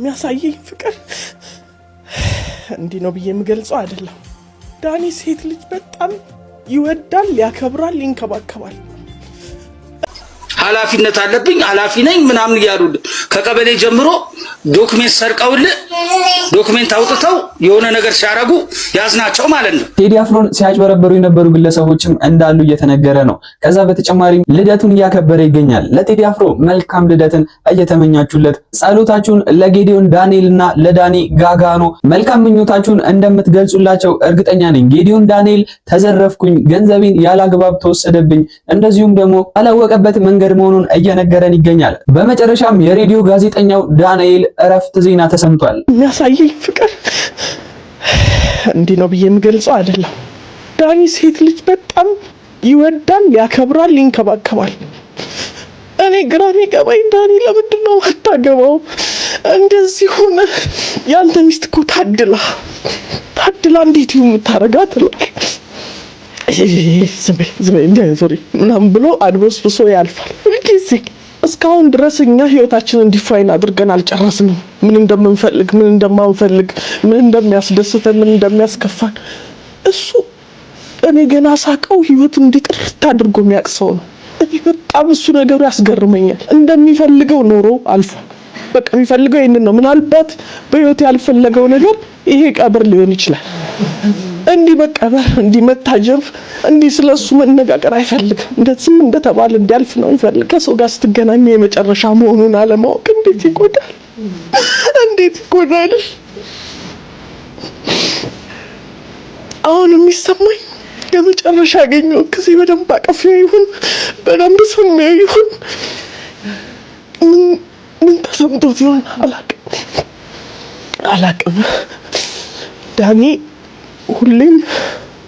የሚያሳየኝ ፍቅር እንዲህ ነው ብዬ የምገልጸው አይደለም። ዳኒ ሴት ልጅ በጣም ይወዳል፣ ያከብራል፣ ይንከባከባል። ኃላፊነት አለብኝ ኃላፊ ነኝ ምናምን ይያሉ ከቀበሌ ጀምሮ ዶክመንት ሰርቀውል ዶክመንት አውጥተው የሆነ ነገር ሲያረጉ ያዝናቸው ማለት ነው። ቴዲ አፍሮን ሲያጭበረበሩ የነበሩ ግለሰቦችም እንዳሉ እየተነገረ ነው። ከዛ በተጨማሪ ልደቱን እያከበረ ይገኛል። ለቴዲ አፍሮ መልካም ልደትን እየተመኛችሁለት ጸሎታችሁን ለጌዲዮን ዳንኤልና ለዳኒ ጋጋኖ መልካም ምኞታችሁን እንደምትገልጹላቸው እርግጠኛ ነኝ። ጌዲዮን ዳንኤል ተዘረፍኩኝ፣ ገንዘቤን ያላግባብ ተወሰደብኝ፣ እንደዚሁም ደግሞ አላወቀበት መንገድ መሆኑን እየነገረን ይገኛል። በመጨረሻም የሬዲዮ ጋዜጠኛው ዳንኤል እረፍት ዜና ተሰምቷል። የሚያሳየኝ ፍቅር እንዲህ ነው ብዬ የምገልጸው አይደለም። ዳኒ ሴት ልጅ በጣም ይወዳል፣ ያከብራል፣ ይንከባከባል። እኔ ግራ የሚገባኝ ዳኒ ለምንድን ነው አታገባው? እንደዚህ ሆነ። ያንተ ሚስት እኮ ታድላ እንዴት ይሁን የምታረጋት ሶሪ ምናምን ብሎ አድበስብሶ ያልፋል። ሁልጊዜ እስካሁን ድረስ እኛ ህይወታችንን ዲፋይን አድርገን አልጨረስንም። ምን እንደምንፈልግ፣ ምን እንደማንፈልግ፣ ምን እንደሚያስደስተን፣ ምን እንደሚያስከፋን እሱ እኔ ገና ሳቀው ህይወቱን እንዲጥርት አድርጎ የሚያቅሰው ነው። እኔ በጣም እሱ ነገሩ ያስገርመኛል። እንደሚፈልገው ኖሮ አልፎ በቃ የሚፈልገው ይሄንን ነው። ምናልባት በህይወት ያልፈለገው ነገር ይሄ ቀብር ሊሆን ይችላል። እንዲህ መቀበር፣ እንዲህ መታጀብ፣ እንዲህ ስለሱ መነጋገር አይፈልግም። እንደዚህ እንደተባለ እንዲያልፍ ነው የሚፈልግ። ከሰው ጋር ስትገናኙ የመጨረሻ መሆኑን አለማወቅ እንዴት ይጎዳል! እንዴት ይጎዳል! አሁን የሚሰማኝ የመጨረሻ ያገኘው ጊዜ በደንብ አቀፊው ይሁን በደንብ ስሜው ይሁን ምን ተሰምቶት ይሆን አላቅም። ዳኒ ሁሌም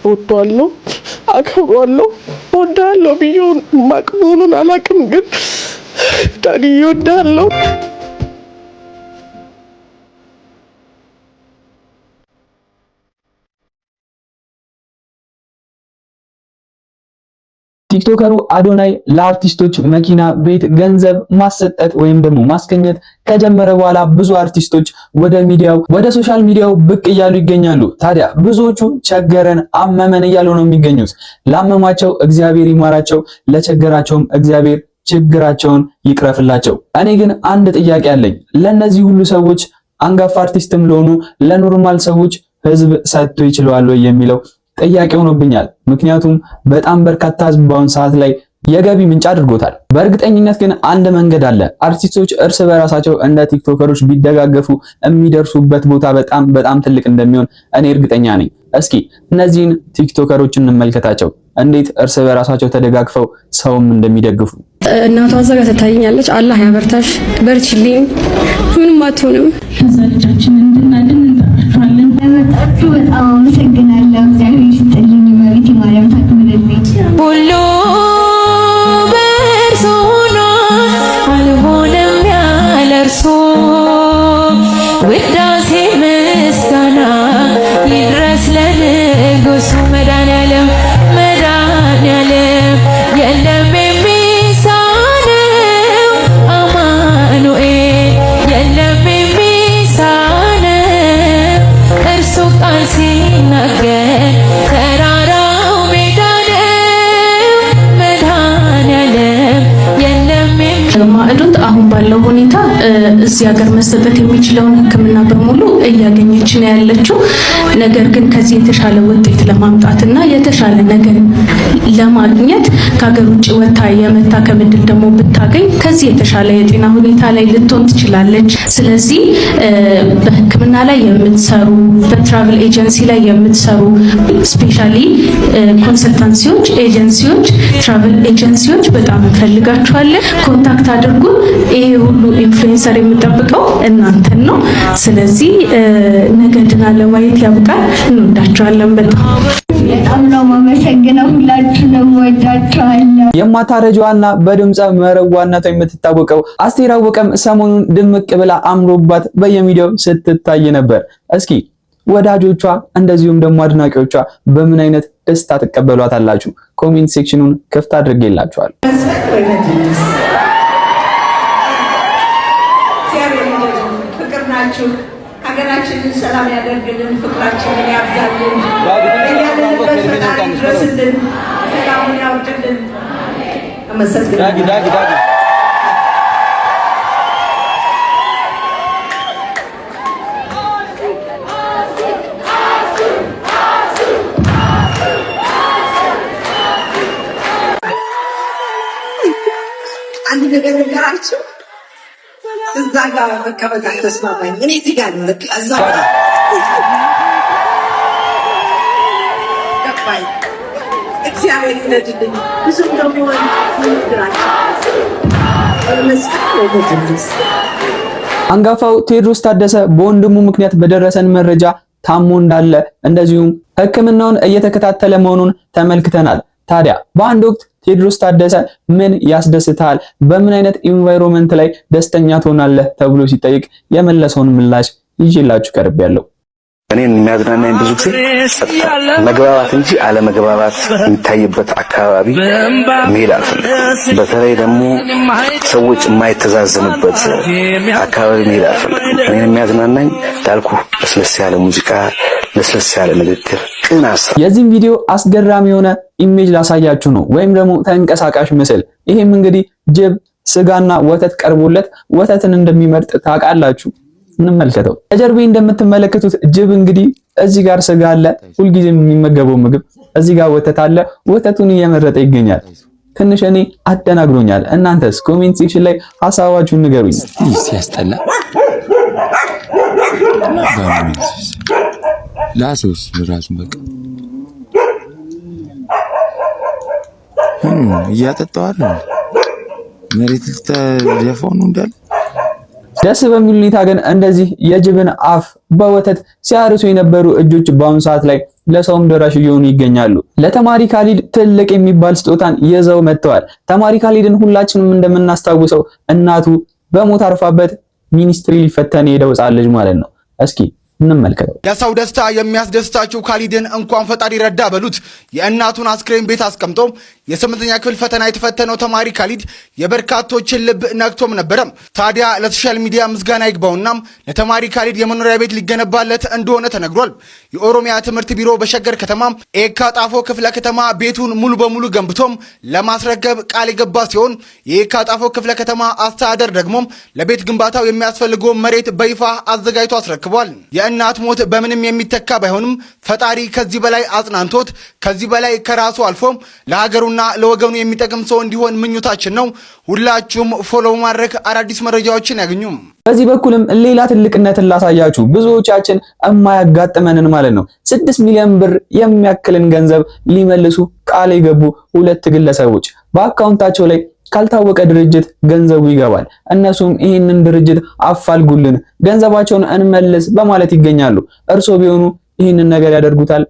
እወደዋለሁ፣ አከብረዋለሁ፣ እወዳለሁ ብዬው ማቅሞኑን አላቅም፣ ግን ዳኒ እወዳለሁ። ቲክቶከሩ አዶናይ ለአርቲስቶች መኪና፣ ቤት፣ ገንዘብ ማሰጠት ወይም ደግሞ ማስገኘት ከጀመረ በኋላ ብዙ አርቲስቶች ወደ ሶሻል ሚዲያው ብቅ እያሉ ይገኛሉ። ታዲያ ብዙዎቹ ቸገረን፣ አመመን እያሉ ነው የሚገኙት። ላመማቸው እግዚአብሔር ይማራቸው፣ ለቸገራቸውም እግዚአብሔር ችግራቸውን ይቅረፍላቸው። እኔ ግን አንድ ጥያቄ አለኝ። ለነዚህ ሁሉ ሰዎች አንጋፋ አርቲስትም ለሆኑ ለኖርማል ሰዎች ህዝብ ሰጥቶ ይችላል ወይ የሚለው ጥያቄ ሆኖብኛል። ምክንያቱም በጣም በርካታ ህዝብ በአሁን ሰዓት ላይ የገቢ ምንጭ አድርጎታል። በእርግጠኝነት ግን አንድ መንገድ አለ። አርቲስቶች እርስ በራሳቸው እንደ ቲክቶከሮች ቢደጋገፉ የሚደርሱበት ቦታ በጣም ትልቅ እንደሚሆን እኔ እርግጠኛ ነኝ። እስኪ እነዚህን ቲክቶከሮችን እንመልከታቸው፣ እንዴት እርስ በራሳቸው ተደጋግፈው ሰውም እንደሚደግፉ። እናቷ እዛ ጋር ትታየኛለች። አላህ ያበርታሽ፣ በርቺልኝ፣ ምንም አትሆንም። ከዛ ልጃችን እንድናድን እንጠራችኋለን። ለመጣችሁ በጣም አመሰግናለሁ። እግዚአብሔር ይስጥልኝ። መቤት ማርያም ታክብርልኝ። ሁሉ በእርሱ ነው፣ አልሆነም ያለ እርሱ። ውዳሴ ምስጋና ይድረስ ለንጉሱ። መድኃኒዓለም የለም የሚሳነው፣ አማኑኤል የለም የሚሳነው። እርሱ ቃል ሲናገር ተራራው ሜዳ ነው። መድኃኒዓለም የለም ማዕዶት አሁን ባለው ሁኔታ እዚህ ሀገር መሰጠት የሚችለውን ሕክምና በሙሉ እያገኘች ነው ያለችው። ነገር ግን ከዚህ የተሻለ ውጤት ለማምጣትና የተሻለ ነገር ለማግኘት ከሀገር ውጭ ወጥታ የመታከም ዕድል ደግሞ ብታገኝ ከዚህ የተሻለ የጤና ሁኔታ ላይ ልትሆን ትችላለች። ስለዚህ በሕክምና ላይ የምትሰሩ፣ በትራቭል ኤጀንሲ ላይ የምትሰሩ ስፔሻሊ ኮንሰልታንሲዎች፣ ኤጀንሲዎች፣ ትራቭል ኤጀንሲዎች በጣም እንፈልጋችኋለን። ኮንታክት አድርጉን። ይሄ ሁሉ ኢንፍሉዌንሰር የምጠብቀው እናንተን ነው። ስለዚህ ነገ ድና ለማየት ያብቃል። እንወዳችኋለን በጣም ነው የማመሰግነው። ሁላችሁንም ወዳችኋለሁ። የማታረጇና በድምጸ መረዋነቷ የምትታወቀው አስቴር አወቀም ሰሞኑን ድምቅ ብላ አምሮባት በየሚዲያው ስትታይ ነበር። እስኪ ወዳጆቿ እንደዚሁም ደግሞ አድናቂዎቿ በምን አይነት ደስታ ተቀበሏታላችሁ? ኮሜንት ሴክሽኑን ክፍት አድርጌላችኋል። ይስጣችሁ። ሀገራችንን ሰላም ያደርግልን፣ ፍቅራችንን ያብዛልን፣ ያለንበት ፈጣሪ ድረስልን፣ ሰላሙን ያውርድልን። አመሰግናለሁ። አንድ ነገር ነገራችሁ እዛ ጋር መቀመጥ አልተስማማኝ። እኔ እዚህ ጋር ነው እዛ ገባኝ። እግዚአብሔር ይረድልኝ። ብዙ እንደሚሆን ይነግራችሁ። አንጋፋው ቴዎድሮስ ታደሰ በወንድሙ ምክንያት በደረሰን መረጃ ታሞ እንዳለ እንደዚሁም ሕክምናውን እየተከታተለ መሆኑን ተመልክተናል። ታዲያ በአንድ ወቅት ቴዎድሮስ ታደሰ ምን ያስደስታል፣ በምን አይነት ኢንቫይሮንመንት ላይ ደስተኛ ትሆናለህ ተብሎ ሲጠይቅ የመለሰውን ምላሽ ይዤላችሁ ቀርቤያለሁ። እኔን የሚያዝናናኝ ብዙ ጊዜ መግባባት እንጂ አለመግባባት የሚታይበት አካባቢ መሄድ አልፈልግም። በተለይ ደግሞ ሰዎች የማይተዛዘኑበት አካባቢ መሄድ አልፈልግም። እኔን የሚያዝናናኝ እንዳልኩ ለስለስ ያለ ሙዚቃ፣ ለስለስ ያለ ንግግር፣ ቅን ሀሳብ። የዚህም ቪዲዮ አስገራሚ የሆነ ኢሜጅ ላሳያችሁ ነው፣ ወይም ደግሞ ተንቀሳቃሽ ምስል። ይሄም እንግዲህ ጅብ ስጋና ወተት ቀርቦለት ወተትን እንደሚመርጥ ታውቃላችሁ። እንመልከተው። ከጀርቤ እንደምትመለከቱት ጅብ እንግዲህ እዚህ ጋር ስጋ አለ፣ ሁልጊዜም የሚመገበው ምግብ፣ እዚህ ጋር ወተት አለ፣ ወተቱን እየመረጠ ይገኛል። ትንሽ እኔ አደናግሮኛል። እናንተስ ኮሜንት ሴክሽን ላይ ሐሳባችሁን ንገሩኝ። ሲያስጠላ ላሶስ ራሱ በቃ እያጠጣው አይደል መሬት ተደፋው ነው እንዳለ። ደስ በሚል ሁኔታ ግን እንደዚህ የጅብን አፍ በወተት ሲያርሱ የነበሩ እጆች በአሁኑ ሰዓት ላይ ለሰውም ደራሽ እየሆኑ ይገኛሉ። ለተማሪ ካሊድ ትልቅ የሚባል ስጦታን ይዘው መጥተዋል። ተማሪ ካሊድን ሁላችንም እንደምናስታውሰው እናቱ በሞት አርፋበት ሚኒስትሪ ሊፈተን ሄደው ሕፃን ልጅ ማለት ነው። እስኪ እንመልከተው። ለሰው ደስታ የሚያስደስታችሁ ካሊድን እንኳን ፈጣሪ ረዳ በሉት። የእናቱን አስክሬን ቤት አስቀምጦ የስምንተኛ ክፍል ፈተና የተፈተነው ተማሪ ካሊድ የበርካቶችን ልብ ነክቶም ነበረም። ታዲያ ለሶሻል ሚዲያ ምስጋና ይግባውናም ለተማሪ ካሊድ የመኖሪያ ቤት ሊገነባለት እንደሆነ ተነግሯል። የኦሮሚያ ትምህርት ቢሮ በሸገር ከተማ ኤካ ጣፎ ክፍለ ከተማ ቤቱን ሙሉ በሙሉ ገንብቶም ለማስረከብ ቃል የገባ ሲሆን የኤካ ጣፎ ክፍለ ከተማ አስተዳደር ደግሞ ለቤት ግንባታው የሚያስፈልገውን መሬት በይፋ አዘጋጅቶ አስረክቧል። የእናት ሞት በምንም የሚተካ ባይሆንም ፈጣሪ ከዚህ በላይ አጽናንቶት ከዚህ በላይ ከራሱ አልፎም ለሀገሩና ለወገኑ የሚጠቅም ሰው እንዲሆን ምኞታችን ነው። ሁላችሁም ፎሎ ማድረግ አዳዲስ መረጃዎችን ያገኙም። በዚህ በኩልም ሌላ ትልቅነትን ላሳያችሁ። ብዙዎቻችን የማያጋጥመንን ማለት ነው 6 ሚሊዮን ብር የሚያክልን ገንዘብ ሊመልሱ ቃል የገቡ ሁለት ግለሰቦች በአካውንታቸው ላይ ካልታወቀ ድርጅት ገንዘቡ ይገባል። እነሱም ይህንን ድርጅት አፋልጉልን፣ ገንዘባቸውን እንመልስ በማለት ይገኛሉ። እርሶ ቢሆኑ ይህንን ነገር ያደርጉታል?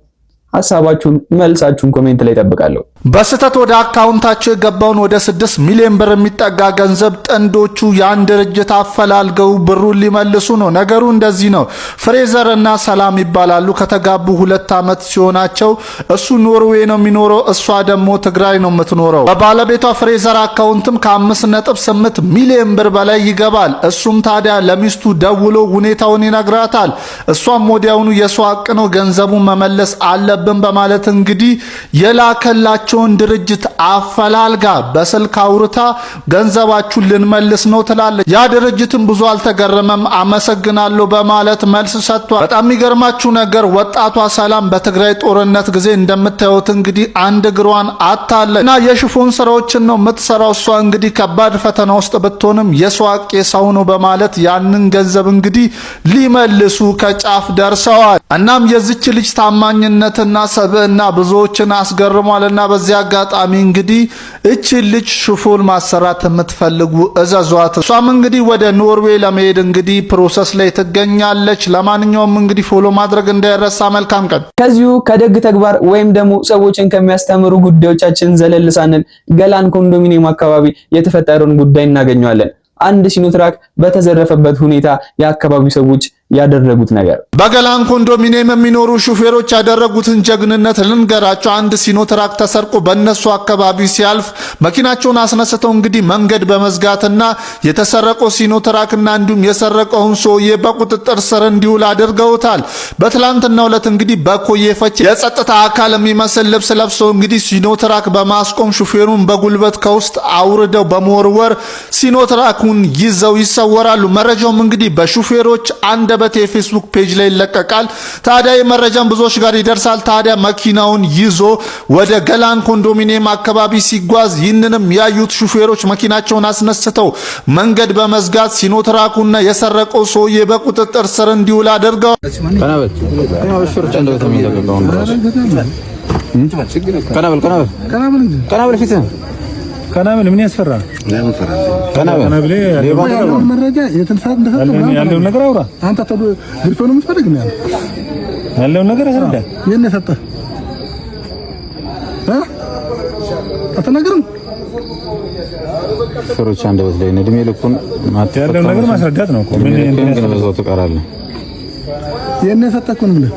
ሐሳባችሁን መልሳችሁን ኮሜንት ላይ ጠብቃለሁ። በስተት ወደ አካውንታቸው የገባውን ወደ 6 ሚሊዮን ብር የሚጠጋ ገንዘብ ጥንዶቹ ያን ድርጅት አፈላልገው ብሩን ሊመልሱ ነው። ነገሩ እንደዚህ ነው። ፍሬዘር እና ሰላም ይባላሉ። ከተጋቡ 2 ዓመት ሲሆናቸው እሱ ኖርዌይ ነው የሚኖረው፣ እሷ ደግሞ ትግራይ ነው የምትኖረው። በባለቤቷ ፍሬዘር አካውንትም ከ5.8 ሚሊዮን ብር በላይ ይገባል። እሱም ታዲያ ለሚስቱ ደውሎ ሁኔታውን ይነግራታል። እሷም ወዲያውኑ የሰው ሐቅ ነው ገንዘቡን መመለስ አለብን በማለት እንግዲህ የላከላቸውን ድርጅት አፈላልጋ በስልክ አውርታ ገንዘባችሁን ልንመልስ ነው ትላለች። ያ ድርጅትም ብዙ አልተገረመም፣ አመሰግናለሁ በማለት መልስ ሰጥቷል። በጣም የሚገርማችሁ ነገር ወጣቷ ሰላም በትግራይ ጦርነት ጊዜ እንደምታዩት እንግዲህ አንድ እግሯን አጣለች እና የሽፎን ስራዎችን ነው የምትሰራው። እሷ እንግዲህ ከባድ ፈተና ውስጥ ብትሆንም የሰው ሐቅ የሰው ነው በማለት ያንን ገንዘብ እንግዲህ ሊመልሱ ከጫፍ ደርሰዋል። እናም የዚች ልጅ ታማኝነትና ሰብዕና ብዙዎችን አስገርሟልና በዚህ አጋጣሚ እንግዲህ እቺ ልጅ ሽፎን ማሰራት የምትፈልጉ እዘዟት። እሷም እንግዲህ ወደ ኖርዌይ ለመሄድ እንግዲህ ፕሮሰስ ላይ ትገኛለች። ለማንኛውም እንግዲህ ፎሎ ማድረግ እንዳይረሳ። መልካም ቀን። ከዚሁ ከደግ ተግባር ወይም ደግሞ ሰዎችን ከሚያስተምሩ ጉዳዮቻችን ዘለል ሳንል ገላን ኮንዶሚኒየም አካባቢ የተፈጠረውን ጉዳይ እናገኘዋለን። አንድ ሲኖትራክ በተዘረፈበት ሁኔታ የአካባቢው ሰዎች ያደረጉት ነገር። በገላን ኮንዶሚኒየም የሚኖሩ ሹፌሮች ያደረጉትን ጀግንነት ልንገራቸው። አንድ ሲኖትራክ ተሰርቆ በእነሱ አካባቢ ሲያልፍ መኪናቸውን አስነስተው እንግዲህ መንገድ በመዝጋትና የተሰረቀው ሲኖትራክና እንዲሁም የሰረቀውን ሰውዬ በቁጥጥር ስር እንዲውል አድርገውታል። በትላንትናው ዕለት እንግዲህ በኮዬ ፈቼ የጸጥታ አካል የሚመስል ልብስ ለብሰው እንግዲህ ሲኖትራክ በማስቆም ሹፌሩን በጉልበት ከውስጥ አውርደው በመወርወር ሲኖትራኩን ይዘው ይሰወራሉ። መረጃውም እንግዲህ በሹፌሮች አንደበት የፌስቡክ ፔጅ ላይ ይለቀቃል። ታዲያ የመረጃም ብዙዎች ጋር ይደርሳል። ታዲያ መኪናውን ይዞ ወደ ገላን ኮንዶሚኒየም አካባቢ ሲጓዝ ይህንንም ያዩት ሹፌሮች መኪናቸውን አስነስተው መንገድ በመዝጋት ሲኖትራኩና የሰረቀው ሰውዬ በቁጥጥር ስር እንዲውል አድርገዋል። ከናብል ምን ያስፈራ? ከናብል መረጃ የተንሳብ ያለው ነገር አውራ። አንተ ቴሌፎን የምትፈልግ ነው ያለው ነገር አስረዳ። የኔ ሰጠ አትነግርም? ፍሮች አንደበት ላይ እድሜ ልኩን ያለው ነገር ማስረዳት ነው እኮ። ምን ግን በዛው ትቀራለህ። የኔ ሰጠ እኮ ነው።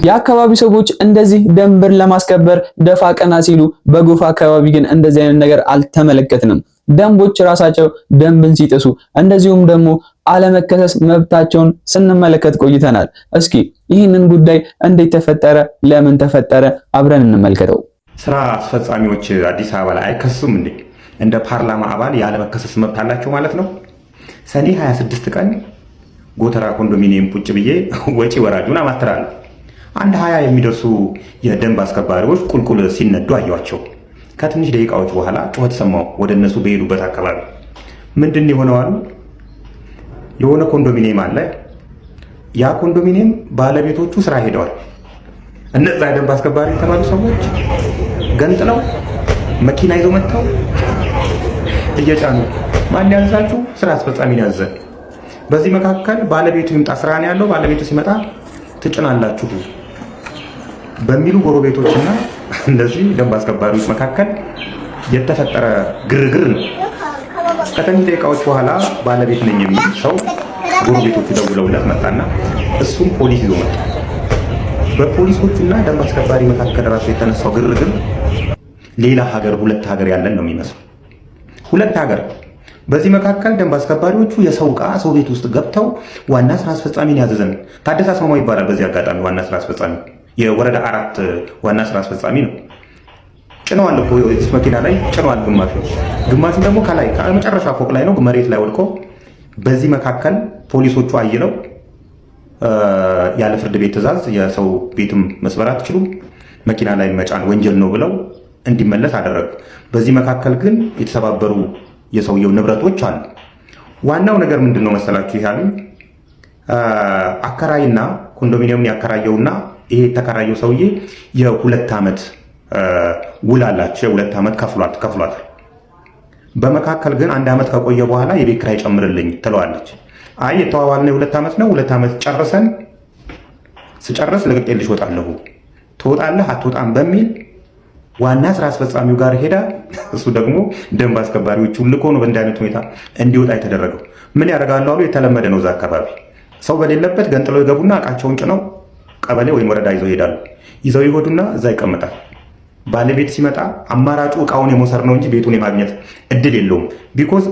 የአካባቢ ሰዎች እንደዚህ ደንብን ለማስከበር ደፋ ቀና ሲሉ፣ በጎፋ አካባቢ ግን እንደዚህ አይነት ነገር አልተመለከትንም። ደንቦች ራሳቸው ደንብን ሲጥሱ እንደዚሁም ደግሞ አለመከሰስ መብታቸውን ስንመለከት ቆይተናል። እስኪ ይህንን ጉዳይ እንዴት ተፈጠረ፣ ለምን ተፈጠረ አብረን እንመልከተው። ስራ አስፈጻሚዎች አዲስ አበባ ላይ አይከሱም እንዴ? እንደ ፓርላማ አባል ያለመከሰስ መብት አላቸው ማለት ነው። ሰኔ 26 ቀን ጎተራ ኮንዶሚኒየም ቁጭ ብዬ ወጪ ወራጁን አማትራለሁ። አንድ 20 የሚደርሱ የደንብ አስከባሪዎች ቁልቁል ሲነዱ አየዋቸው። ከትንሽ ደቂቃዎች በኋላ ጩኸት ሰማሁ። ወደ እነሱ በሄዱበት አካባቢ ምንድን የሆነው አሉ። የሆነ ኮንዶሚኒየም አለ። ያ ኮንዶሚኒየም ባለቤቶቹ ስራ ሄደዋል። እነዛ የደንብ አስከባሪ የተባሉ ሰዎች ገንጥለው መኪና ይዘው መጥተው እየጫኑ ማን ያዛችሁ? ስራ አስፈጻሚ ያዘ። በዚህ መካከል ባለቤቱ ይምጣ፣ ስራ ነው ያለው። ባለቤቱ ሲመጣ ትጭናላችሁ በሚሉ ጎረቤቶችና እንደዚህ ደንብ አስከባሪዎች መካከል የተፈጠረ ግርግር ነው። ከትንሽ ደቂቃዎች በኋላ ባለቤት ነኝ የሚል ሰው ጎረቤቶቹ ደውለውለት መጣና እሱም ፖሊስ ይዞ መጣ። በፖሊሶቹና ደንብ አስከባሪ መካከል ራሱ የተነሳው ግርግር ሌላ ሀገር፣ ሁለት ሀገር ያለን ነው የሚመስለው። ሁለት ሀገር። በዚህ መካከል ደንብ አስከባሪዎቹ የሰው ዕቃ ሰው ቤት ውስጥ ገብተው ዋና ስራ አስፈጻሚን ያዘዘን ታደሰ አስማማው ይባላል። በዚህ አጋጣሚ ዋና ስራ አስፈጻሚ የወረዳ 4 ዋና ስራ አስፈጻሚ ነው። ጭነዋል እኮ መኪና ላይ ጭነዋል። ግማሹ ደግሞ ከላይ ከመጨረሻ ፎቅ ላይ ነው መሬት ላይ ወድቆ። በዚህ መካከል ፖሊሶቹ አይለው ያለ ፍርድ ቤት ትዕዛዝ የሰው ቤትም መስበር አትችሉም፣ መኪና ላይ መጫን ወንጀል ነው ብለው እንዲመለስ አደረጉ። በዚህ መካከል ግን የተሰባበሩ የሰውየው ንብረቶች አሉ። ዋናው ነገር ምንድን ነው መሰላችሁ? ይሄ አከራይና ኮንዶሚኒየሙን ያከራየውና ይሄ የተከራየው ሰውዬ የ2 ዓመት ውል አላቸው። የ2 ዓመት ከፍሏል። በመካከል ግን 1 ዓመት ከቆየ በኋላ የቤት ኪራይ ጨምርልኝ ትለዋለች። አይ የተዋዋልነው የ2 ዓመት ነው። 2 ዓመት ጨርሰን ስጨርስ ለቅቄልሽ እወጣለሁ፣ ትወጣለህ አትወጣም በሚል ዋና ስራ አስፈጻሚው ጋር ሄዳ እሱ ደግሞ ደንብ አስከባሪዎቹን ልኮ ነው በእንዲህ አይነት ሁኔታ እንዲወጣ የተደረገው። ምን ያደርጋሉ አሉ። የተለመደ ነው። እዛ አካባቢ ሰው በሌለበት ገንጥለው ይገቡና እቃቸውን ጭነው ቀበሌ ወይም ወረዳ ይዘው ይሄዳሉ። ይዘው ይወዱና እዛ ይቀመጣል። ባለቤት ሲመጣ አማራጩ እቃውን የመውሰድ ነው እንጂ ቤቱን የማግኘት እድል የለውም። ቢኮዝ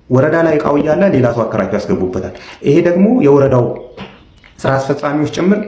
ወረዳ ላይ እቃው እያለ ሌላ ሰው አከራይቶ ያስገቡበታል። ይሄ ደግሞ የወረዳው ስራ አስፈጻሚዎች ጭምር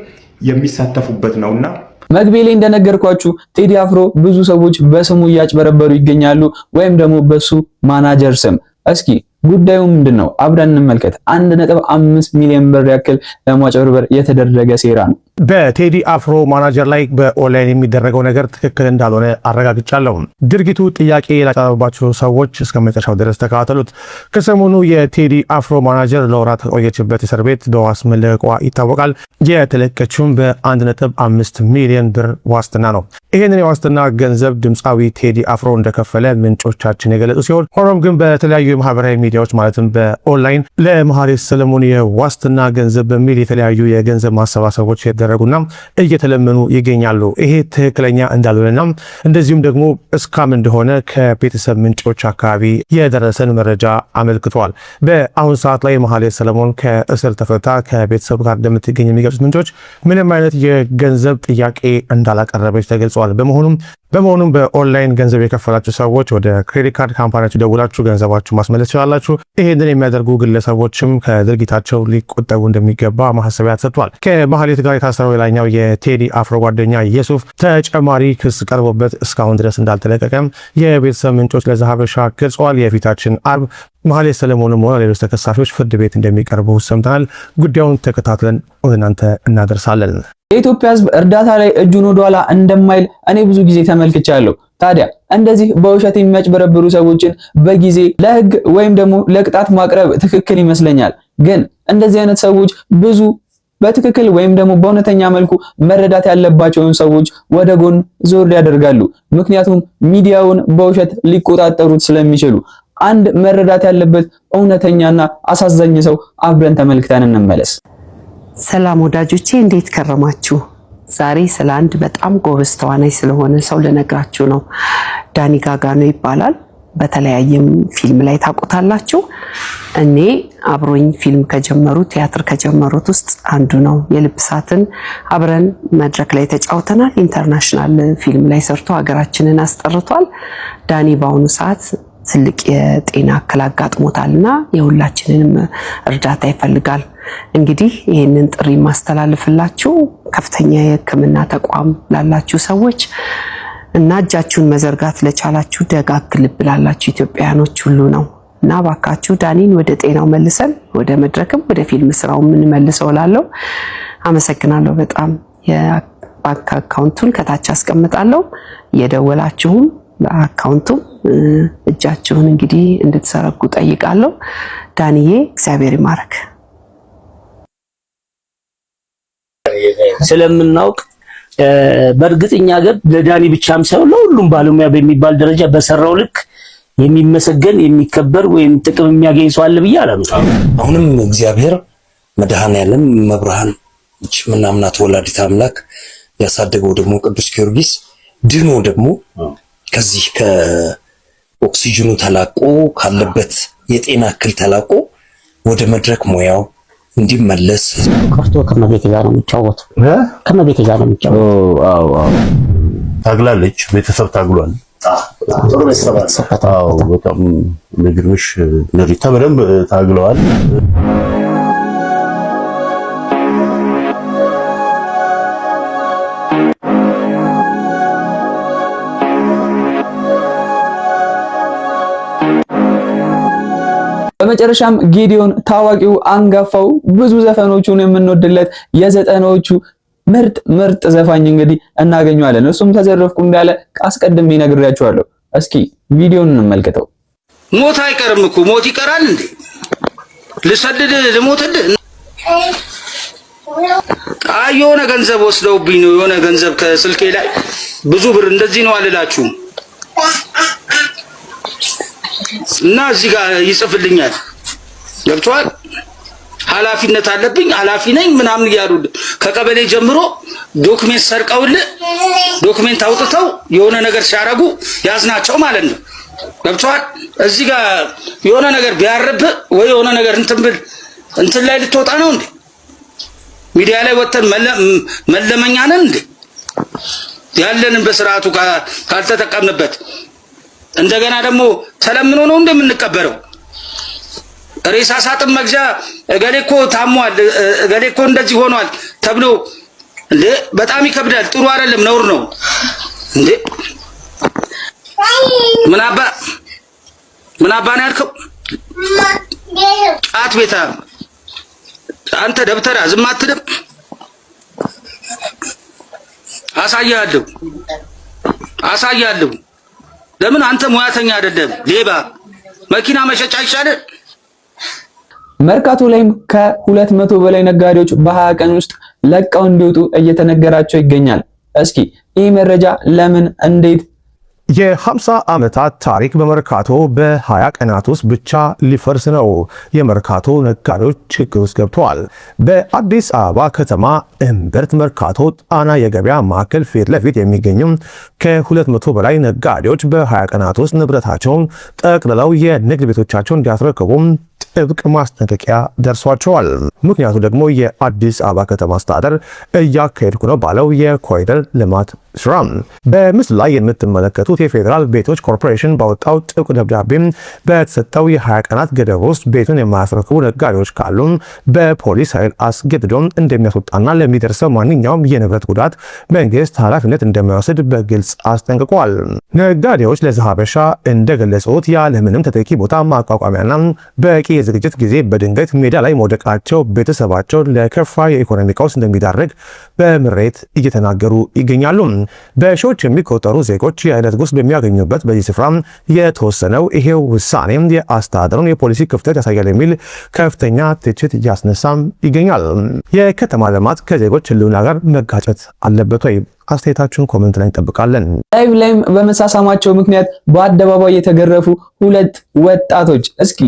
የሚሳተፉበት ነውና መግቢያ ላይ እንደነገርኳችሁ ቴዲ አፍሮ ብዙ ሰዎች በስሙ እያጭበረበሩ ይገኛሉ፣ ወይም ደግሞ በሱ ማናጀር ስም። እስኪ ጉዳዩ ምንድነው? አብረን እንመልከት። 1.5 ሚሊዮን ብር ያክል ለማጭበርበር የተደረገ ሴራ ነው። በቴዲ አፍሮ ማናጀር ላይ በኦንላይን የሚደረገው ነገር ትክክል እንዳልሆነ አረጋግጫለሁ። ድርጊቱ ጥያቄ ላቀረበባቸው ሰዎች እስከ መጨረሻው ድረስ ተከታተሉት። ከሰሞኑ የቴዲ አፍሮ ማናጀር ለወራት ቆየችበት እስር ቤት በዋስ መለቀቋ ይታወቃል። የተለቀችውም በ1.5 ሚሊዮን ብር ዋስትና ነው። ይህንን የዋስትና ገንዘብ ድምፃዊ ቴዲ አፍሮ እንደከፈለ ምንጮቻችን የገለጹ ሲሆን ሆኖም ግን በተለያዩ የማህበራዊ ሚዲያዎች ማለትም በኦንላይን ለመሐሪ ሰለሞን የዋስትና ገንዘብ በሚል የተለያዩ የገንዘብ ማሰባሰቦች እየተደረጉና እየተለመኑ ይገኛሉ። ይሄ ትክክለኛ እንዳልሆነና እንደዚሁም ደግሞ እስካም እንደሆነ ከቤተሰብ ምንጮች አካባቢ የደረሰን መረጃ አመልክቷል። በአሁን ሰዓት ላይ መሀሌት ሰለሞን ከእስር ተፈታ ከቤተሰብ ጋር እንደምትገኝ የሚገልጹት ምንጮች ምንም አይነት የገንዘብ ጥያቄ እንዳላቀረበች ተገልጿል። በመሆኑም በኦንላይን ገንዘብ የከፈላችሁ ሰዎች ወደ ክሬዲት ካርድ ካምፓኒያችሁ ደውላችሁ ገንዘባችሁ ማስመለስ ትችላላችሁ። ይሄንን የሚያደርጉ ግለሰቦችም ከድርጊታቸው ሊቆጠቡ እንደሚገባ ማሳሰቢያ ተሰጥቷል። ከመሀሌት ጋር የታሰረው ሌላኛው የቴዲ አፍሮ ጓደኛ ኢየሱፍ ተጨማሪ ክስ ቀርቦበት እስካሁን ድረስ እንዳልተለቀቀም የቤተሰብ ምንጮች ለዛሀበሻ ገልጸዋል። የፊታችን አርብ መሀሌት ሰለሞንም ሆነ ሌሎች ተከሳሾች ፍርድ ቤት እንደሚቀርቡ ሰምተናል። ጉዳዩን ተከታትለን ወደ እናንተ እናደርሳለን። የኢትዮጵያ ሕዝብ እርዳታ ላይ እጁን ወደኋላ እንደማይል እኔ ብዙ ጊዜ ተመልክቻለሁ። ታዲያ እንደዚህ በውሸት የሚያጭበረብሩ ሰዎችን በጊዜ ለሕግ ወይም ደግሞ ለቅጣት ማቅረብ ትክክል ይመስለኛል። ግን እንደዚህ አይነት ሰዎች ብዙ በትክክል ወይም ደግሞ በእውነተኛ መልኩ መረዳት ያለባቸውን ሰዎች ወደ ጎን ዞር ያደርጋሉ። ምክንያቱም ሚዲያውን በውሸት ሊቆጣጠሩት ስለሚችሉ። አንድ መረዳት ያለበት እውነተኛና አሳዛኝ ሰው አብረን ተመልክተን እንመለስ። ሰላም ወዳጆቼ እንዴት ከረማችሁ? ዛሬ ስለ አንድ በጣም ጎበዝ ተዋናይ ስለሆነ ሰው ልነግራችሁ ነው። ዳኒ ጋጋኖ ይባላል። በተለያየም ፊልም ላይ ታውቁታላችሁ። እኔ አብሮኝ ፊልም ከጀመሩት ቲያትር ከጀመሩት ውስጥ አንዱ ነው። የልብ ሰዓትን አብረን መድረክ ላይ ተጫውተናል። ኢንተርናሽናል ፊልም ላይ ሰርቶ ሀገራችንን አስጠርቷል። ዳኒ በአሁኑ ሰዓት ትልቅ የጤና እክል አጋጥሞታልና የሁላችንንም እርዳታ ይፈልጋል። እንግዲህ ይህንን ጥሪ ማስተላለፍላችሁ ከፍተኛ የሕክምና ተቋም ላላችሁ ሰዎች እና እጃችሁን መዘርጋት ለቻላችሁ ደጋግ ልብ ላላችሁ ኢትዮጵያውያኖች ሁሉ ነው እና ባካችሁ ዳኒን ወደ ጤናው መልሰን ወደ መድረክም ወደ ፊልም ስራው ምን መልሰው ላለው አመሰግናለሁ። በጣም የባንክ አካውንቱን ከታች አስቀምጣለሁ። የደወላችሁም በአካውንቱ እጃችሁን እንግዲህ እንድትሰረጉ ጠይቃለሁ። ዳንዬ እግዚአብሔር ይማረክ። ስለምናውቅ በእርግጠኛ ሀገር ለዳኒ ብቻም ሳይሆን ለሁሉም ባለሙያ በሚባል ደረጃ በሰራው ልክ የሚመሰገን የሚከበር ወይም ጥቅም የሚያገኝ ሰው አለ ብዬ አላምንም። አሁንም እግዚአብሔር መድኃኔዓለም መብርሃን ምናምናት ወላዲተ አምላክ ያሳደገው ደግሞ ቅዱስ ጊዮርጊስ ድኖ ደግሞ ከዚህ ከኦክሲጅኑ ተላቆ ካለበት የጤና እክል ተላቆ ወደ መድረክ ሙያው እንዲመለስ ከፍቶ ከመቤት ጋር ነው የሚጫወተው። ከመቤት ጋር ነው የሚጫወተው። አዎ ታግላለች። ቤተሰብ ታግሏል። ጥሩ ቤተሰብ። አዎ በጣም ነግርሽ ነሪታ በደንብ ታግለዋል። በመጨረሻም ጌዲዮን ታዋቂው አንጋፋው ብዙ ዘፈኖቹን የምንወድለት የዘጠናዎቹ ምርጥ ዘፋኝ እንግዲህ እናገኘዋለን። እሱም ተዘረፍኩ እንዳለ አስቀድሜ ነግሬያችኋለሁ። እስኪ ቪዲዮን እንመልከተው። ሞት አይቀርም እኮ ሞት ይቀራል እንዴ? ልሰድድ ልሞትድ የሆነ ገንዘብ ወስደውብኝ ነው። የሆነ ገንዘብ ከስልኬ ላይ ብዙ ብር እንደዚህ ነው አልላችሁም። እና እዚህ ጋር ይጽፍልኛል። ገብቷል። ኃላፊነት አለብኝ ኃላፊ ነኝ ምናምን እያሉ ከቀበሌ ጀምሮ ዶክሜንት ሰርቀውልህ ዶክሜንት አውጥተው የሆነ ነገር ሲያረጉ ያዝናቸው ማለት ነው። ገብቷል። እዚህ ጋር የሆነ ነገር ቢያርብ ወይ የሆነ ነገር እንትን ላይ ልትወጣ ነው እንዴ? ሚዲያ ላይ ወጥተን መለመኛ ነን እንዴ? ያለንን በስርዓቱ ካልተጠቀምንበት እንደገና ደግሞ ተለምኖ ነው እንደምንቀበረው። ሬሳ ሳጥን መግዣ እገሌ እኮ ታሟል፣ እገሌ እኮ እንደዚህ ሆኗል ተብሎ እንዴ በጣም ይከብዳል። ጥሩ አይደለም፣ ነውር ነው እንዴ። ምን አባ ነው ያልከው? ጫት ቤታ አንተ ደብተራ ዝም አትልም? አሳያለሁ። ለምን አንተ ሙያተኛ አይደለም? ሌባ መኪና መሸጫ ይሻላል። መርካቶ ላይም ከ200 በላይ ነጋዴዎች በ20 ቀን ውስጥ ለቀው እንዲወጡ እየተነገራቸው ይገኛል። እስኪ ይህ መረጃ ለምን እንዴት የ50 ዓመታት ታሪክ በመርካቶ በ20 ቀናት ውስጥ ብቻ ሊፈርስ ነው። የመርካቶ ነጋዴዎች ችግር ውስጥ ገብተዋል። በአዲስ አበባ ከተማ እምብርት መርካቶ ጣና የገበያ ማዕከል ፊት ለፊት የሚገኙ ከ200 በላይ ነጋዴዎች በ20 ቀናት ውስጥ ንብረታቸውን ጠቅልለው የንግድ ቤቶቻቸውን እንዲያስረክቡ ጥብቅ ማስጠንቀቂያ ደርሷቸዋል። ምክንያቱ ደግሞ የአዲስ አበባ ከተማ አስተዳደር እያካሄድኩ ነው ባለው የኮሪደር ልማት ስራ። በምስሉ ላይ የምትመለከቱት የፌዴራል ቤቶች ኮርፖሬሽን ባወጣው ጥብቅ ደብዳቤ በተሰጠው የ20 ቀናት ገደብ ውስጥ ቤቱን የማያስረክቡ ነጋዴዎች ካሉ በፖሊስ ኃይል አስገድዶ እንደሚያስወጣና ለሚደርሰው ማንኛውም የንብረት ጉዳት መንግስት ኃላፊነት እንደማይወስድ በግልጽ አስጠንቅቋል። ነጋዴዎች ለዚህ ሀበሻ እንደገለጹት ያለምንም ተተኪ ቦታ ማቋቋሚያና በቂ የዝግጅት ጊዜ በድንገት ሜዳ ላይ መውደቃቸው ቤተሰባቸው ለከፋ የኢኮኖሚ ቀውስ እንደሚዳረግ በምሬት እየተናገሩ ይገኛሉ። በሺዎች የሚቆጠሩ ዜጎች የዕለት ጉርስ በሚያገኙበት በዚህ ስፍራ የተወሰነው ይሄው ውሳኔ የአስተዳደሩን የፖሊሲ ክፍተት ያሳያል የሚል ከፍተኛ ትችት እያስነሳም ይገኛል። የከተማ ልማት ከዜጎች ህልውና ጋር መጋጨት አለበት ወይ? አስተያየታችሁን ኮሜንት ላይ እንጠብቃለን። ላይቭ ላይም በመሳሳማቸው ምክንያት በአደባባይ የተገረፉ 2 ወጣቶች እስኪ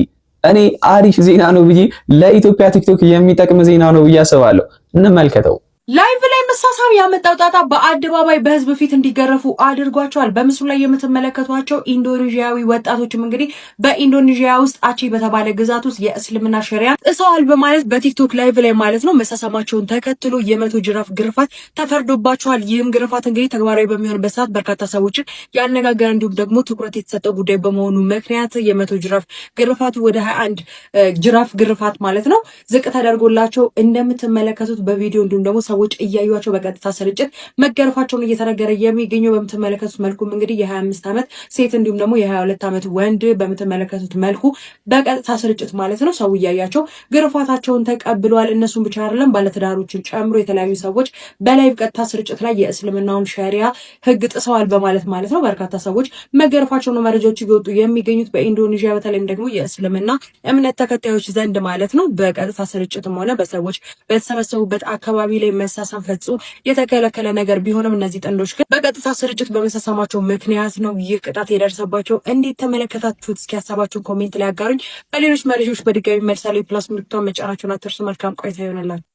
እኔ አሪፍ ዜና ነው ብዬ ለኢትዮጵያ ቲክቶክ የሚጠቅም ዜና ነው ብዬ አስባለሁ። እንመልከተው። ላይቭ ላይ መሳሳም ያመጣው ጣጣ በአደባባይ በህዝብ ፊት እንዲገረፉ አድርጓቸዋል። በምስሉ ላይ የምትመለከቷቸው ኢንዶኔዥያዊ ወጣቶችም እንግዲህ በኢንዶኔዥያ ውስጥ አቼ በተባለ ግዛት ውስጥ የእስልምና ሸሪያ ጥሰዋል በማለት በቲክቶክ ላይቭ ላይ ማለት ነው መሳሳማቸውን ተከትሎ የ100 ጅራፍ ግርፋት ተፈርዶባቸዋል። ይህም ግርፋት እንግዲህ ተግባራዊ በሚሆንበት ሰዓት በርካታ ሰዎችን ያነጋገረ እንዲሁም ደግሞ ትኩረት የተሰጠው ጉዳይ በመሆኑ ምክንያት የ100 ጅራፍ ግርፋቱ ወደ 21 ጅራፍ ግርፋት ማለት ነው ዝቅ ተደርጎላቸው እንደምትመለከቱት በቪዲዮ እንዲሁም ደግሞ ሰዎች እያዩዋቸው በቀጥታ ስርጭት መገረፋቸውን እየተነገረ የሚገኘው በምትመለከቱት መልኩም እንግዲህ የ25 ዓመት ሴት እንዲሁም ደግሞ የ22 ዓመት ወንድ በምትመለከቱት መልኩ በቀጥታ ስርጭት ማለት ነው ሰው እያያቸው ግርፋታቸውን ተቀብለዋል። እነሱም ብቻ አይደለም ባለትዳሮችን ጨምሮ የተለያዩ ሰዎች በላይቭ ቀጥታ ስርጭት ላይ የእስልምናውን ሸሪያ ህግ ጥሰዋል በማለት ማለት ነው በርካታ ሰዎች መገረፋቸውን መረጃዎች እየወጡ የሚገኙት በኢንዶኔዥያ በተለይም ደግሞ የእስልምና እምነት ተከታዮች ዘንድ ማለት ነው በቀጥታ ስርጭትም ሆነ በሰዎች በተሰበሰቡበት አካባቢ ላይ መሳሳም ፈጽሞ የተከለከለ ነገር ቢሆንም እነዚህ ጥንዶች ግን በቀጥታ ስርጭት በመሳሳማቸው ምክንያት ነው ይህ ቅጣት የደረሰባቸው። እንዴት ተመለከታችሁት? እስኪ ሀሳባችሁን ኮሜንት ላይ አጋሩኝ። በሌሎች መረጃዎች በድጋሚ መልሳሌ ፕላስ ምልክቷን መጫናችሁን አትርሱ። መልካም ቆይታ ይሆንላችሁ።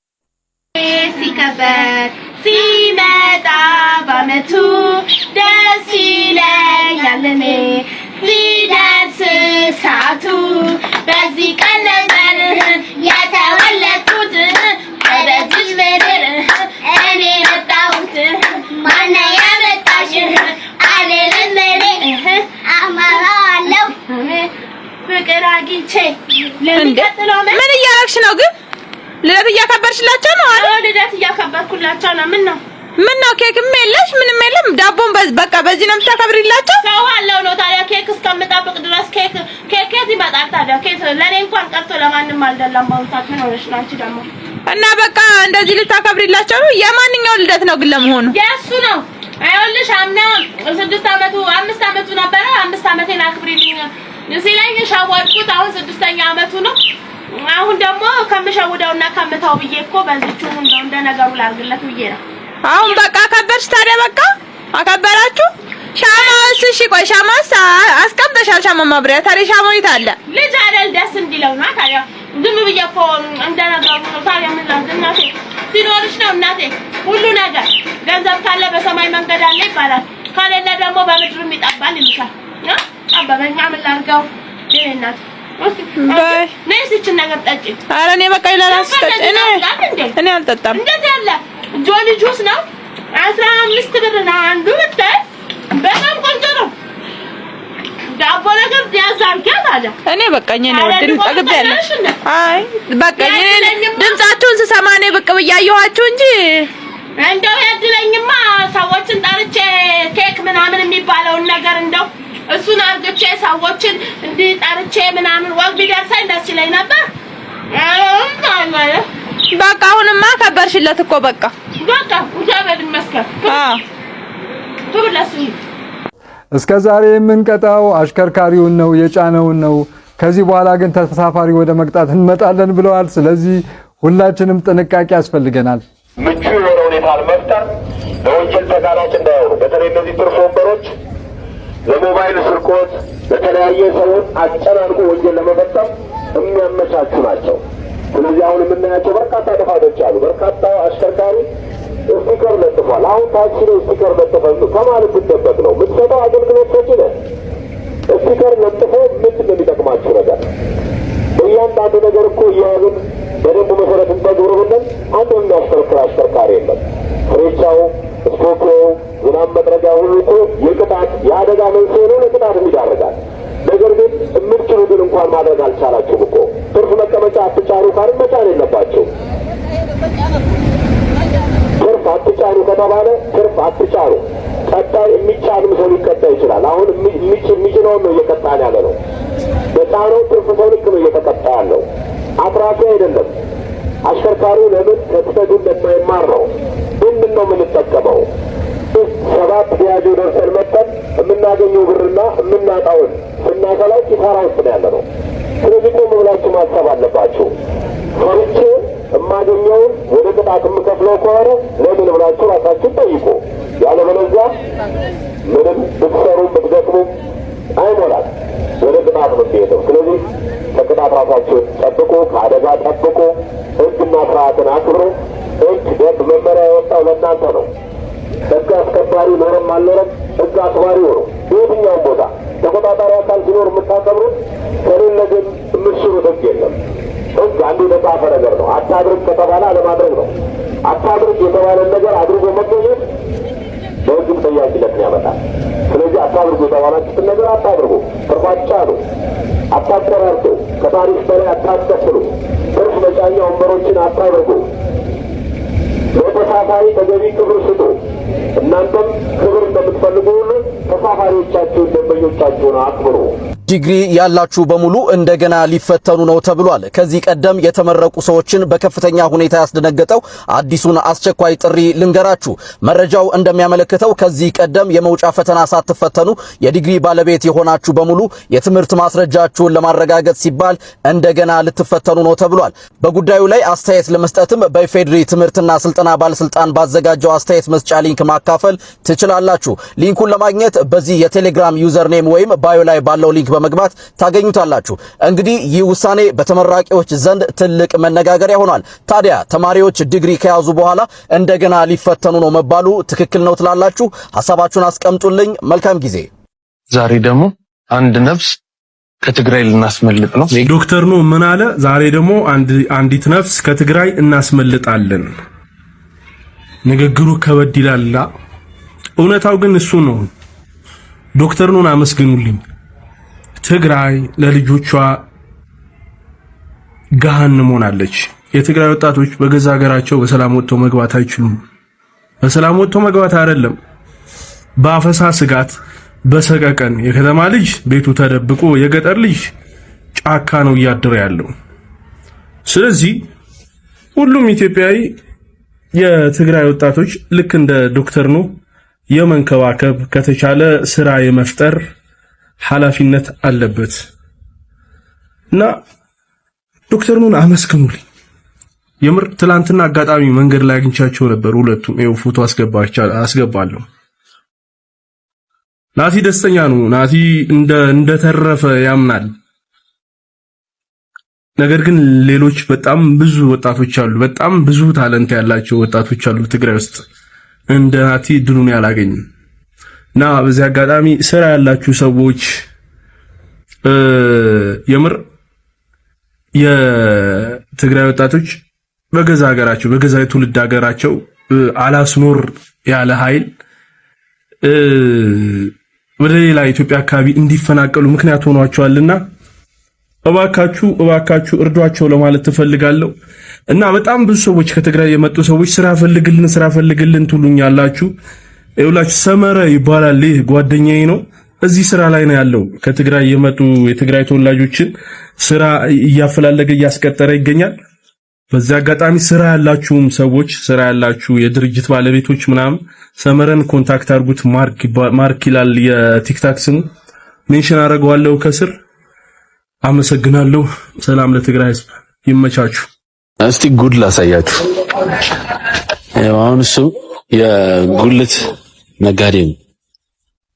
ሲከበር ሲመጣ በዓመቱ ደስ ይለኛል እኔ ሲደርስ ሰዓቱ በዚህ ቀን ነበር የተወለድኩት በዚች ምድር እኔ መጣሁት ማነው ያመጣሽ አልልም እኔ አማራለሁ ፍቅር አግኝቼ ለሚቀጥለው ምን እያረግሽ ነው ግን? ልደት እያከበርሽላቸው ነው አይደል? ልደት እያከበርኩላቸው ነው። ምን ነው ኬክም የለሽ ምንም የለም? ዳቦን በቃ በዚህ ነው የምታከብሪላቸው? ሰው አለው ነው ታዲያ ኬክ እስከምጠብቅ ድረስ ኬክ ይመጣል ታዲያ ኬክ ለኔ እንኳን ቀርቶ ለማንም አልደላም። ማውጣት ምን ሆነሽ ነው አንቺ ደግሞ? እና በቃ እንደዚህ ልታከብሪላቸው ነው? የማንኛው ልደት ነው ግን ለመሆኑ? የእሱ ነው። አይወልሽ አምና 5 አመቱ ነበረ። 5 አመቴን አክብሪልኝ ሲለኝ ሻወድኩት። አሁን 6ኛ አመቱ ነው። አሁን ደግሞ ከምሸውደውና ከምታው ብዬ እኮ በዚህቹ እንደ ነገሩ ላርግለት ብዬ ነው። አሁን በቃ አከበርሽ ታዲያ? በቃ አከበራችሁ? ሻማስ እሺ፣ ቆይ ሻማስ አስቀምጠሻል? ሻማ ማብሪያ ታዲያ ሻማው የት አለ? ልጅ አይደል ደስ እንዲለው ነው ታዲያ። ዝም ብዬ እኮ እንደ ነገሩ ነው ታዲያ። ምን ላድርግ እናቴ፣ ሲኖርሽ ነው እናቴ ሁሉ ነገር። ገንዘብ ካለ በሰማይ መንገድ አለ ይባላል፣ ካለለ ደግሞ በምድርም ይጠባል ይሉሻል። አባበኛ ምን ላድርገው እናቴ? ባይ ነይስች ነገር ጠጪ። ኧረ እኔ በቃ ይላልስ ጠጪ። እኔ አልጠጣም። እንደዚህ ያለ ጆሊ ጁስ ነው 15 ብር ነው አንዱ ብታይ፣ በጣም ቆንጆ ነው። ዳቦ ነገር ያዛርጋት አለ። እኔ በቃኝ ነው ድምጽ ጠግቤያለሁ። አይ በቃኝ። ድምጻችሁን ስሰማ ነው ብቅ ብያየኋችሁ እንጂ እንደው ያድለኝማ ሰዎችን ጠርቼ ኬክ ምናምን የሚባለውን ነገር እንደው እሱን አርግቼ ሰዎችን እንዲህ ጠርቼ ምናምን ወግ ቢደርሰኝ ደስ ይለኝ ነበር። በቃ አሁንማ ከበርሽለት እኮ በቃ እግዚአብሔር ይመስገን። ትብለስ እስከ ዛሬ የምንቀጣው አሽከርካሪውን ነው የጫነውን ነው። ከዚህ በኋላ ግን ተሳፋሪ ወደ መቅጣት እንመጣለን ብለዋል። ስለዚህ ሁላችንም ጥንቃቄ ያስፈልገናል። ምቹ የሆነ ሁኔታ መፍጠር ለወንጀል ተጋላጭ እንዳይሆኑ፣ በተለይ እነዚህ ትርፍ ወንበሮች ለሞባይል ስርቆት፣ ለተለያየ ሰውን አጨናንቆ ወንጀል ለመፈጸም የሚያመቻቹ ናቸው። ስለዚህ አሁን የምናያቸው በርካታ ጥፋቶች አሉ። በርካታ አሽከርካሪ ስቲከር ለጥፏል። አሁን ታክሲ ላይ ስቲከር ለጥፈው ከማለት ብትደበቅ ነው የምትሰጠው አገልግሎት ሰጪ ነህ። ስቲከር ለጥፎ ምንድን ነው የሚጠቅማችሁ ነገር? በእያንዳንዱ ነገር እኮ እያያዝን በደንብ መሰረት እንተግብር ብለን አንድ የሚያሽከረክር አሽከርካሪ የለም። ፍሬቻው፣ ስቶኮ፣ ዝናብ መጥረጊያ ሁሉ እኮ የቅጣት የአደጋ መንስኤ ነው፣ ለቅጣት ይዳርጋል። ነገር ግን የምትችሉትን እንኳን ማድረግ አልቻላችሁም እኮ። ትርፍ መቀመጫ አትጫኑ ካልን መጫን የለባቸው። ትርፍ አትጫኑ ከተባለ ትርፍ አትጫኑ። ቀጣይ የሚጫንም ሰው ሊቀጣ ይችላል። አሁን የሚጭነውን ነው እየቀጣን ያለ ነው። በጫነው ትርፍ ሰው ልክ ነው እየተቀጣ ያለው። አትራፊ አይደለም። አሽከርካሪው ለምን ከስተቱ እንደማይማር ነው። ምንድን ነው የምንጠቀመው? 7 ቢያጆ ደርሰን መጠን የምናገኘው ብርና የምናጣውን ስናሰላው ኪሳራ ውስጥ ነው ያለ ነው። ስለዚህ ቆም ብላችሁ ማሰብ አለባችሁ። ፈርቼ የማገኘውን ወደ ቅጣት የምከፍለው ከሆነ ለምን ብላችሁ ራሳችሁን ጠይቁ። ያለበለዚያ ምንም ብትሰሩ ብትደክሙ አይሞላል፣ ወደ ቅጣት ነው የሚሄደው። ስለዚህ ከቅጣት ራሳችሁን ጠብቁ፣ ከአደጋ ጠብቁ። ሕግና ስርዓትን አክብሩ። ሕግ፣ ደንብ፣ መመሪያ የወጣው ለእናንተ ነው። ሕግ አስከባሪ ኖረም አልኖረም ሕግ አክባሪ ሆኖ በየትኛውም ቦታ ተቆጣጣሪ አካል ሲኖር የምታከብሩት፣ ከሌለ ግን የምትሽሩት ሕግ የለም። ሕግ አንዱ የተጻፈ ነገር ነው። አታድርግ ከተባለ አለማድረግ ነው። አታድርግ የተባለን ነገር አድርጎ መገኘት በሕግም ጠያቂነትን ያመጣል። ስለዚህ አታድርጉ የተባላችሁትን ነገር አታድርጉ። ትርፋቻ ነው። አታቆራርጡ። ከታሪፍ በላይ አታስከፍሉ። ትርፍ መጫኛ ወንበሮችን አታድርጉ። ለተሳፋሪ ተገቢ ክብር ስጡ። እናንተም ክብር እንደምትፈልጉ ሁሉ ተሳፋሪዎቻችሁን፣ ደንበኞቻችሁን አክብሩ። ዲግሪ ያላችሁ በሙሉ እንደገና ሊፈተኑ ነው ተብሏል። ከዚህ ቀደም የተመረቁ ሰዎችን በከፍተኛ ሁኔታ ያስደነገጠው አዲሱን አስቸኳይ ጥሪ ልንገራችሁ። መረጃው እንደሚያመለክተው ከዚህ ቀደም የመውጫ ፈተና ሳትፈተኑ የዲግሪ ባለቤት የሆናችሁ በሙሉ የትምህርት ማስረጃችሁን ለማረጋገጥ ሲባል እንደገና ልትፈተኑ ነው ተብሏል። በጉዳዩ ላይ አስተያየት ለመስጠትም በኢፌዴሪ ትምህርትና ስልጠና ባለስልጣን ባዘጋጀው አስተያየት መስጫ ሊንክ ማካፈል ትችላላችሁ። ሊንኩን ለማግኘት በዚህ የቴሌግራም ዩዘርኔም ወይም ባዮ ላይ ባለው ሊንክ በመግባት ታገኙታላችሁ። እንግዲህ ይህ ውሳኔ በተመራቂዎች ዘንድ ትልቅ መነጋገሪያ ሆኗል። ታዲያ ተማሪዎች ዲግሪ ከያዙ በኋላ እንደገና ሊፈተኑ ነው መባሉ ትክክል ነው ትላላችሁ? ሐሳባችሁን አስቀምጡልኝ። መልካም ጊዜ። ዛሬ ደግሞ አንድ ነፍስ ከትግራይ ልናስመልጥ ነው። ዶክተር ነው ምን አለ? ዛሬ ደግሞ አንዲት ነፍስ ከትግራይ እናስመልጣለን። ንግግሩ ከበድ ይላል። እውነታው ግን እሱ ነው። ዶክተር ነው አመስግኑልኝ። ትግራይ ለልጆቿ ገሃነም ሆናለች። የትግራይ ወጣቶች በገዛ ሀገራቸው በሰላም ወጥተው መግባት አይችሉም። በሰላም ወጥተው መግባት አይደለም፣ በአፈሳ ስጋት፣ በሰቀቀን የከተማ ልጅ ቤቱ ተደብቆ የገጠር ልጅ ጫካ ነው እያደረ ያለው። ስለዚህ ሁሉም ኢትዮጵያዊ የትግራይ ወጣቶች ልክ እንደ ዶክተር ነው የመንከባከብ ከተቻለ ስራ የመፍጠር ኃላፊነት አለበት እና ዶክተር ኑን አመስግኑልኝ። የምር ትላንትና አጋጣሚ መንገድ ላይ አግኝቻቸው ነበር። ሁለቱም ይኸው ፎቶ አስገባለሁ። ናቲ ደስተኛ ነው። ናቲ እንደተረፈ ያምናል። ነገር ግን ሌሎች በጣም ብዙ ወጣቶች አሉ፣ በጣም ብዙ ታለንት ያላቸው ወጣቶች አሉ ትግራይ ውስጥ እንደ ናቲ ድሉን ያላገኙ እና በዚህ አጋጣሚ ስራ ያላችሁ ሰዎች የምር የትግራይ ወጣቶች በገዛ ሀገራቸው በገዛ የትውልድ ሀገራቸው አላስኖር ያለ ኃይል ወደ ሌላ ኢትዮጵያ አካባቢ እንዲፈናቀሉ ምክንያት ሆኗቸዋልና እባካችሁ እርዷቸው ለማለት ትፈልጋለሁ። እና በጣም ብዙ ሰዎች ከትግራይ የመጡ ሰዎች ስራ ፈልግልን ትሉኛላችሁ። ይኸውላችሁ ሰመረ ይባላል፣ ይህ ጓደኛዬ ነው። እዚህ ስራ ላይ ነው ያለው። ከትግራይ የመጡ የትግራይ ተወላጆችን ስራ እያፈላለገ እያስቀጠረ ይገኛል። በዚህ አጋጣሚ ስራ ያላችሁም ሰዎች ስራ ያላችሁ የድርጅት ባለቤቶች ምናምን ሰመረን ኮንታክት አድርጉት። ማርክ ይላል የቲክታክ ስሙ፣ ሜንሽን አደርገዋለሁ ከስር። አመሰግናለሁ። ሰላም ለትግራይ ህዝብ፣ ይመቻችሁ። እስቲ ጉድ ላሳያችሁ። አሁን እሱ የጉልት ነጋዴ ነው።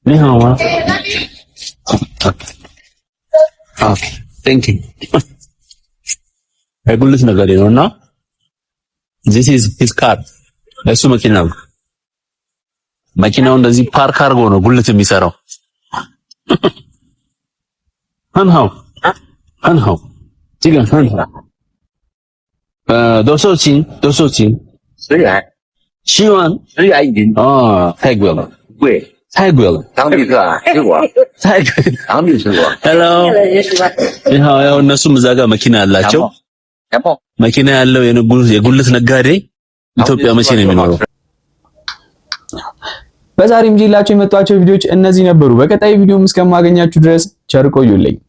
你好吗 Okay, thank you. ጉልት ነገር ነውና this is his car እሱ መኪናው እንደዚህ ፓርክ አድርጎ ነው ጉልት የሚሰራው አንሃው 지금 한하多少钱虽然已经太贵了太贵了当地特吃过太贵当地吃过 Hello 你好ያው እነሱም እዛ ጋር መኪና አላቸው መኪና ያለው የጉልት ነጋዴ ኢትዮጵያ መቼ ነው የሚኖረው በዛሬም ጂላችሁ የመጣቸው ቪዲዮዎች እነዚህ ነበሩ በቀጣይ ቪዲዮም እስከማገኛችሁ ድረስ ቸር ቆዩልኝ